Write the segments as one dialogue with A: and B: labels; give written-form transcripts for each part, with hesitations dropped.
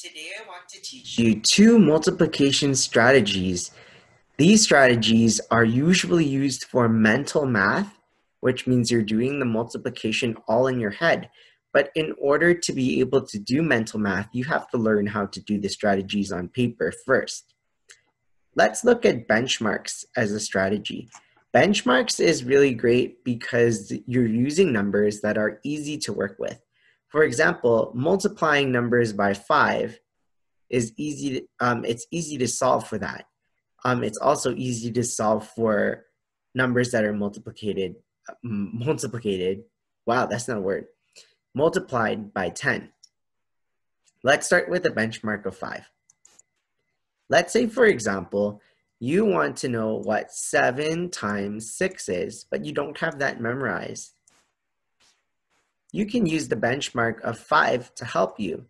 A: Today I want to teach you two multiplication strategies. These strategies are usually used for mental math, which means you're doing the multiplication all in your head. But in order to be able to do mental math, you have to learn how to do the strategies on paper first. Let's look at benchmarks as a strategy. Benchmarks is really great because you're using numbers that are easy to work with. For example, multiplying numbers by 5 is easy. It's easy to solve for that. It's also easy to solve for numbers that are multiplicated. Wow, that's not a word. Multiplied by 10. Let's start with a benchmark of 5. Let's say, for example, you want to know what 7 times 6 is, but you don't have that memorized. You can use the benchmark of 5 to help you.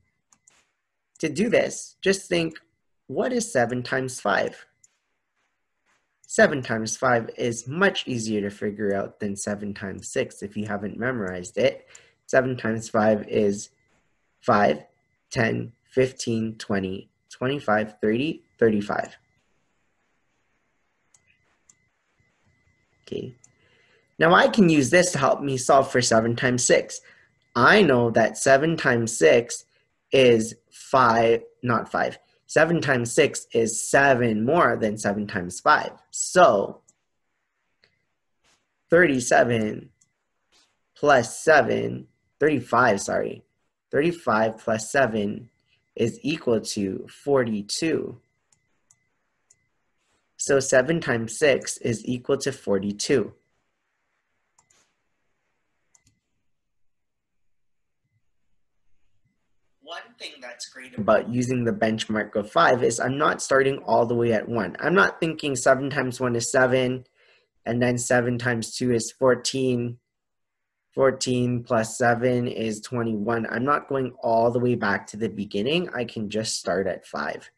A: To do this, just think, what is 7 times 5? 7 times 5 is much easier to figure out than 7 times 6 if you haven't memorized it. 7 times 5 is 5, 10, 15, 20, 25, 30, 35. Okay. Now I can use this to help me solve for 7 times 6. I know that 7 times 6 is 7 times 6 is 7 more than 7 times 5. So 35 plus 7 is equal to 42. So 7 times 6 is equal to 42. One thing that's great about using the benchmark of 5 is I'm not starting all the way at 1. I'm not thinking 7 times 1 is 7, and then 7 times 2 is 14. 14 plus 7 is 21. I'm not going all the way back to the beginning. I can just start at 5.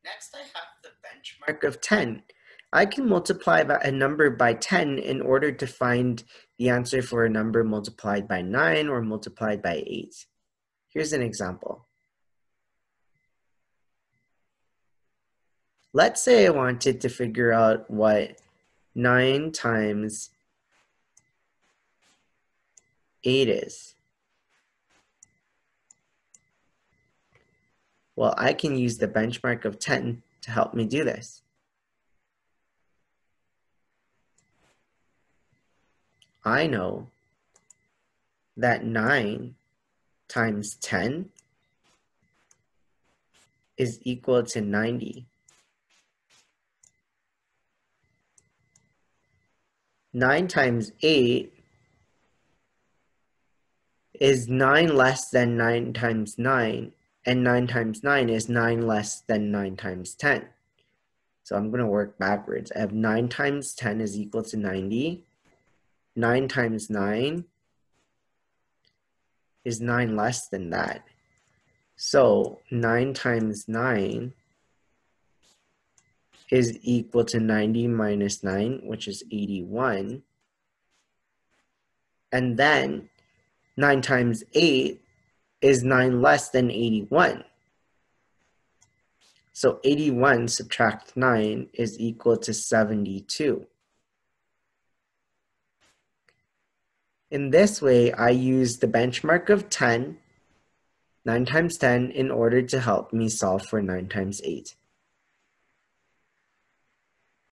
A: Next, I have the benchmark of 10. I can multiply a number by 10 in order to find the answer for a number multiplied by 9 or multiplied by 8. Here's an example. Let's say I wanted to figure out what 9 times 8 is. Well, I can use the benchmark of 10 to help me do this. I know that 9 times 10 is equal to 90. 9 times 8 is 9 less than 9 times 9, and 9 times 9 is 9 less than 9 times 10. So I'm going to work backwards. I have 9 times 10 is equal to 90. 9 times 9 is 9 less than that. So 9 times 9 is equal to 90 minus 9, which is 81. And then 9 times 8 is 9 less than 81. So 81 subtract 9 is equal to 72. In this way, I use the benchmark of 10, 9 times 10, in order to help me solve for 9 times 8.